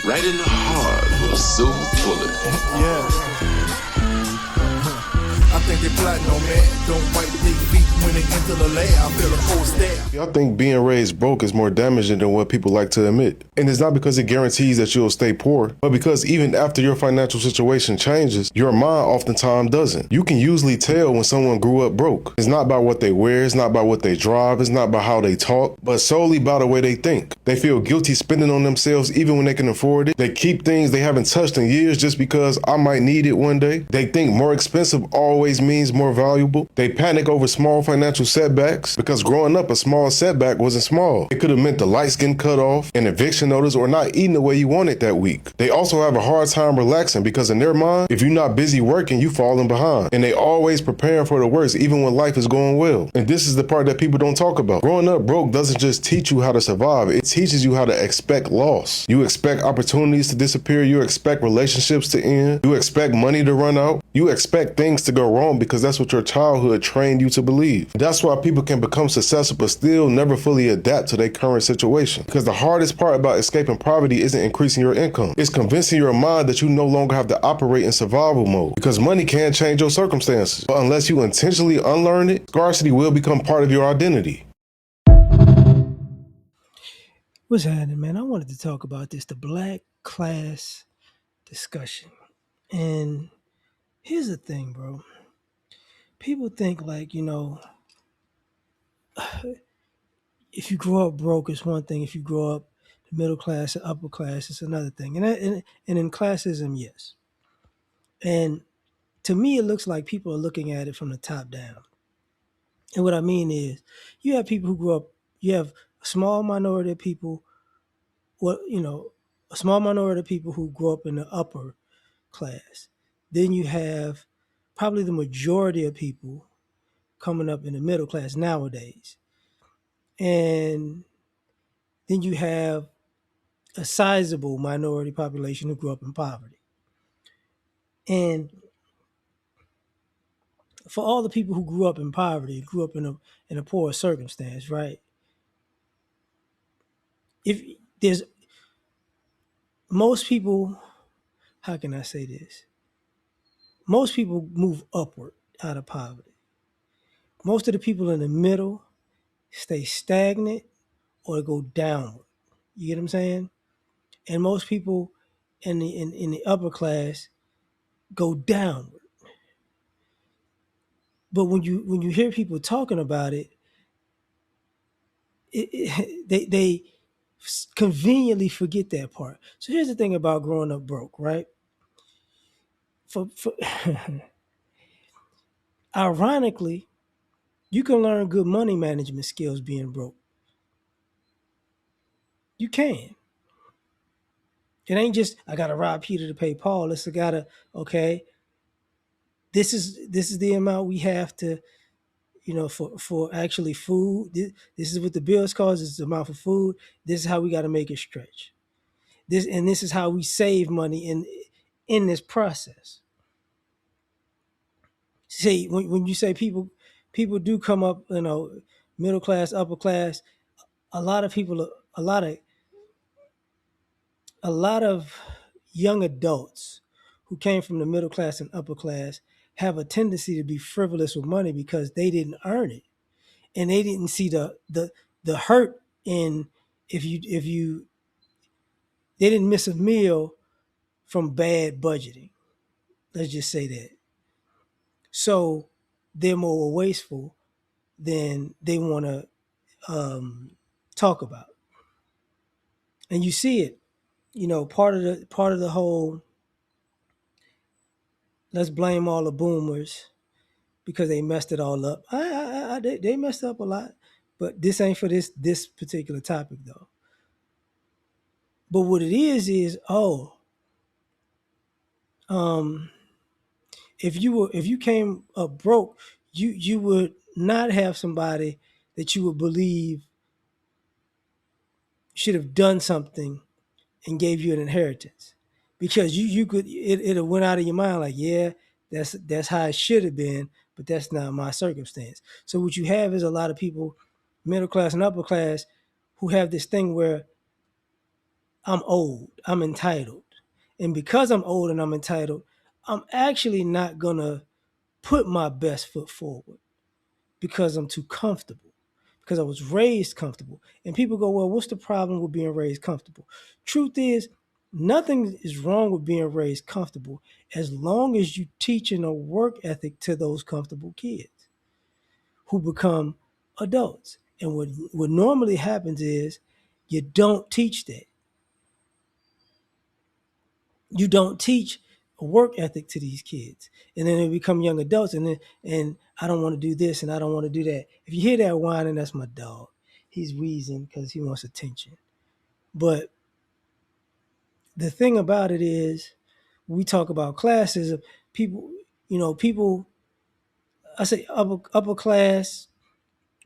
right in the heart of a silver bullet. Yeah. I think they plotting on man. Don't wipe their feet when they enter the L.A.R. I feel a cold stare. I think being raised broke is more damaging than what people like to admit. And it's not because it guarantees that you'll stay poor, but because even after your financial situation changes, your mind oftentimes doesn't. You can usually tell when someone grew up broke. It's not by what they wear, it's not by what they drive, it's not by how they talk, but solely by the way they think. They feel guilty spending on themselves even when they can afford it. They keep things they haven't touched in years just because I might need it one day. They think more expensive always means more valuable. They panic over small financial setbacks because growing up, a small setback wasn't small. It could have meant the lights getting cut off, an eviction notice, or not eating the way you wanted that week. They also have a hard time relaxing because in their mind, if you're not busy working, you falling behind. And they always preparing for the worst even when life is going well. And this is the part that people don't talk about. Growing up broke doesn't just teach you how to survive, it teaches you how to expect loss. You expect opportunities to disappear, you expect relationships to end, you expect money to run out, you expect things to go wrong because that's what your childhood trained you to believe. That's why people can become successful but still never fully adapt to their current situation. Because the hardest part about escaping poverty isn't increasing your income. It's convincing your mind that you no longer have to operate in survival mode. Because money can change your circumstances. But unless you intentionally unlearn it, scarcity will become part of your identity. What's happening, man? I wanted to talk about this, the black class discussion. And here's the thing, bro. People think like, if you grow up broke, it's one thing. If you grow up middle class or upper class, it's another thing. And in classism, yes. And to me, it looks like people are looking at it from the top down. And what I mean is, you have people who grew up, you have a small minority of people, a small minority of people who grew up in the upper class. Then you have probably the majority of people coming up in the middle class nowadays. And then you have a sizable minority population who grew up in poverty. And for all the people who grew up in poverty, grew up in a poor circumstance, right? If there's most people, how can I say this? Most people move upward out of poverty. Most of the people in the middle stay stagnant or go downward. You get what I'm saying? And most people in the upper class go downward. But when you hear people talking about it, they conveniently forget that part. So here's the thing about growing up broke, right? For ironically, you can learn good money management skills being broke. You can. It ain't just I gotta rob Peter to pay Paul. It's I gotta okay. This is the amount we have to for actually food. This is what the bills cost. This is the amount for food. This is how we got to make it stretch. This is how we save money in this process. See, when you say people do come up, middle class, upper class, a lot of people, a lot of young adults who came from the middle class and upper class have a tendency to be frivolous with money because they didn't earn it and they didn't see the hurt in if you they didn't miss a meal from bad budgeting. Let's just say that. So they're more wasteful than they want to talk about, and you see it. Part of the whole. Let's blame all the boomers because they messed it all up. They messed up a lot, but this ain't for this particular topic though. But what it is um, if you came up broke, you would not have somebody that you would believe should have done something and gave you an inheritance, because you could it have went out of your mind like, yeah, that's how it should have been, but that's not my circumstance. So what you have is a lot of people, middle class and upper class, who have this thing where I'm old, I'm entitled. And because I'm old and I'm entitled, I'm actually not going to put my best foot forward because I'm too comfortable, because I was raised comfortable. And people go, well, what's the problem with being raised comfortable? Truth is, nothing is wrong with being raised comfortable as long as you teaching a work ethic to those comfortable kids who become adults. And what normally happens is you don't teach that. You don't teach a work ethic to these kids, and then they become young adults, and I don't want to do this and I don't want to do that. If you hear that whining, that's my dog. He's wheezing because he wants attention. But the thing about it is, we talk about classes of people. People. I say upper class,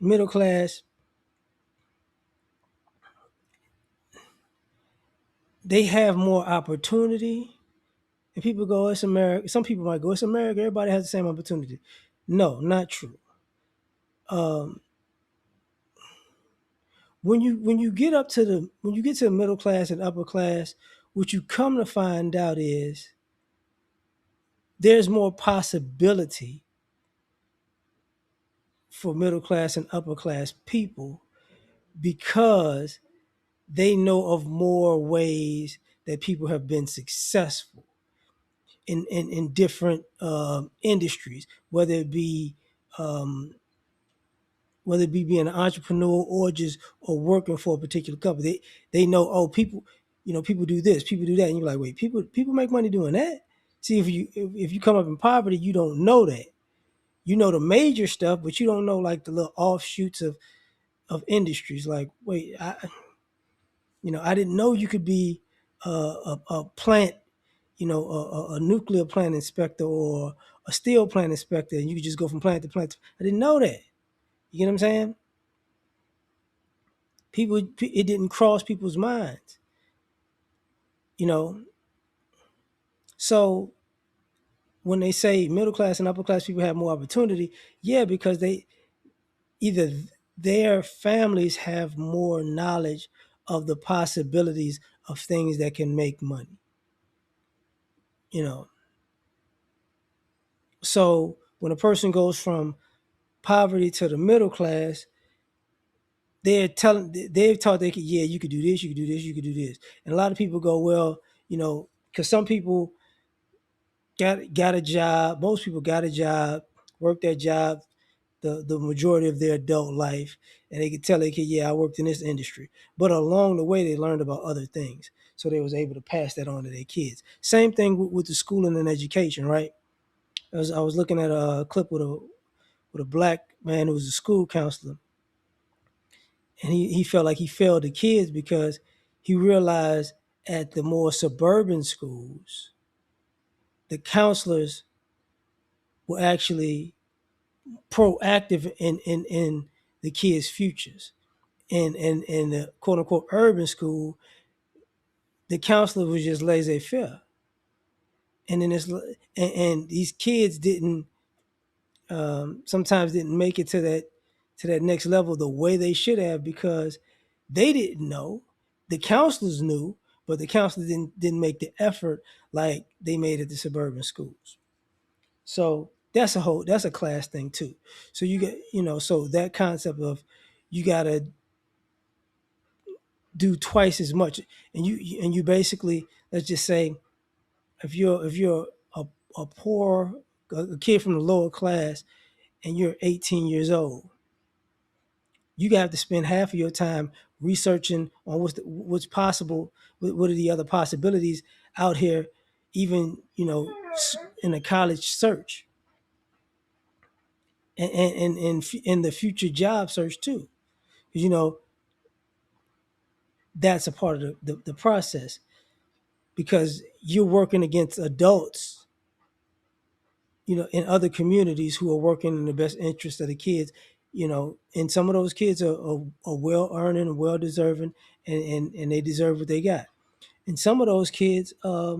middle class. They have more opportunity. And people go, it's America. Some people might go, it's America. Everybody has the same opportunity. No, not true. Um, when you get to the middle class and upper class, what you come to find out is there's more possibility for middle class and upper class people because they know of more ways that people have been successful in different industries, um, whether it be being an entrepreneur or just or working for a particular company. They know, oh, people, people do this, people do that, and you're like, wait, people make money doing that. See, if you come up in poverty, you don't know that. You know the major stuff, but you don't know like the little offshoots of industries. Like, wait, I didn't know you could be a plant, a nuclear plant inspector or a steel plant inspector, and you could just go from plant to plant. I didn't know that. You get what I'm saying? It didn't cross people's minds, you know. So when they say middle class and upper class people have more opportunity, yeah, because either their families have more knowledge of the possibilities of things that can make money, you know. So when a person goes from poverty to the middle class, they've taught they could, yeah, you could do this, you could do this, you could do this. And a lot of people go, well, because some people got a job. Most people got a job, worked that job the majority of their adult life, and they could tell they could, yeah, I worked in this industry. But along the way, they learned about other things, so they was able to pass that on to their kids. Same thing with the schooling and education, right? I was looking at a clip with a black man who was a school counselor, and he felt like he failed the kids because he realized at the more suburban schools, the counselors were actually proactive in the kids' futures. And in the quote unquote urban school, the counselor was just laissez faire. And then and these kids didn't sometimes didn't make it to that next level the way they should have because they didn't know. The counselors knew, but the counselors didn't make the effort like they made at the suburban schools. So that's a class thing too. So you get, so that concept of you gotta do twice as much, and you basically, let's just say, if you're a poor a kid from the lower class and you're 18 years old, you have to spend half of your time researching on what's possible, what are the other possibilities out here, even in a college search and in the future job search too. 'Cause, that's a part of the process because you're working against adults, in other communities who are working in the best interest of the kids, and some of those kids are well earning and well deserving, and they deserve what they got. And some of those kids, are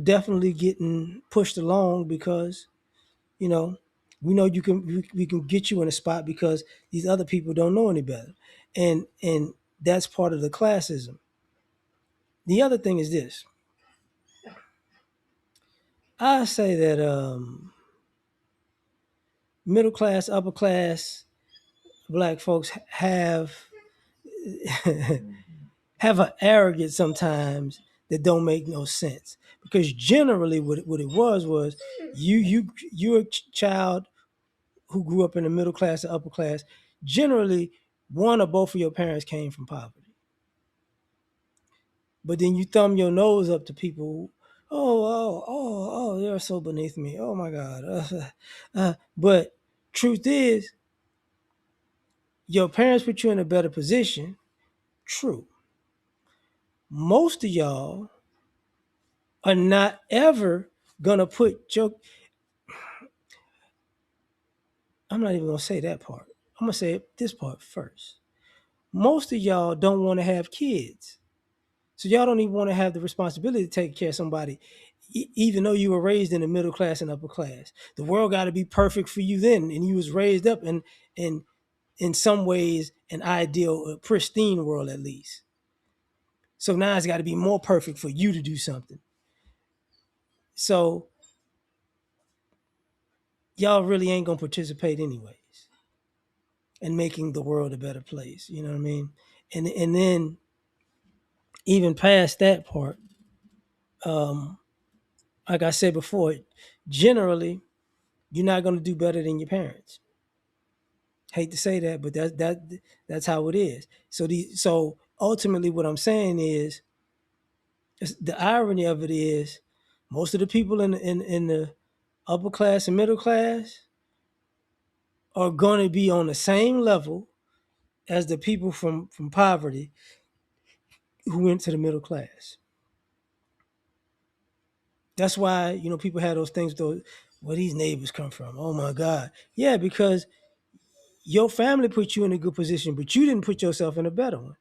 definitely getting pushed along because, you know, we know we can get you in a spot because these other people don't know any better. And that's part of the classism. The other thing is this. I say that middle class, upper class black folks have an arrogance sometimes that don't make no sense. Because generally, what it was you're a child who grew up in the middle class or upper class. Generally, one or both of your parents came from poverty. But then you thumb your nose up to people. They're so beneath me. Oh my God. But truth is, your parents put you in a better position. True. Most of y'all are not ever gonna put your. I'm not even gonna say that part. I'm gonna say this part first. Most of y'all don't want to have kids. So y'all don't even want to have the responsibility to take care of somebody, even though you were raised in the middle class and upper class. The world got to be perfect for you then, and you was raised up in some ways an ideal, a pristine world at least. So now it's got to be more perfect for you to do something. So y'all really ain't gonna participate anyways in making the world a better place. You know what I mean? And then even past that part, like I said before, generally you're not going to do better than your parents. Hate to say that, but that's how it is. So ultimately, what I'm saying is, the irony of it is, most of the people in the upper class and middle class are going to be on the same level as the people from poverty who went to the middle class. That's why people have those things. Those where these neighbors come from. Oh my God, yeah, because your family put you in a good position, but you didn't put yourself in a better one.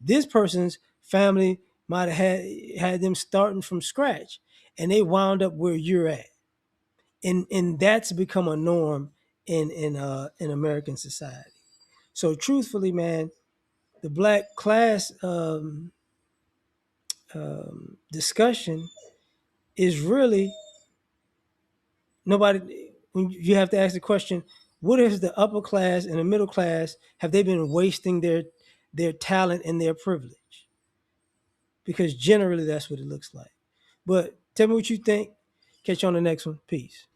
This person's family might have had them starting from scratch, and they wound up where you're at, and that's become a norm in American society. So truthfully, man, the black class discussion is really nobody. When you have to ask the question, what is the upper class and the middle class, have they been wasting their talent and their privilege? Because generally that's what it looks like. But tell me what you think. Catch you on the next one. Peace.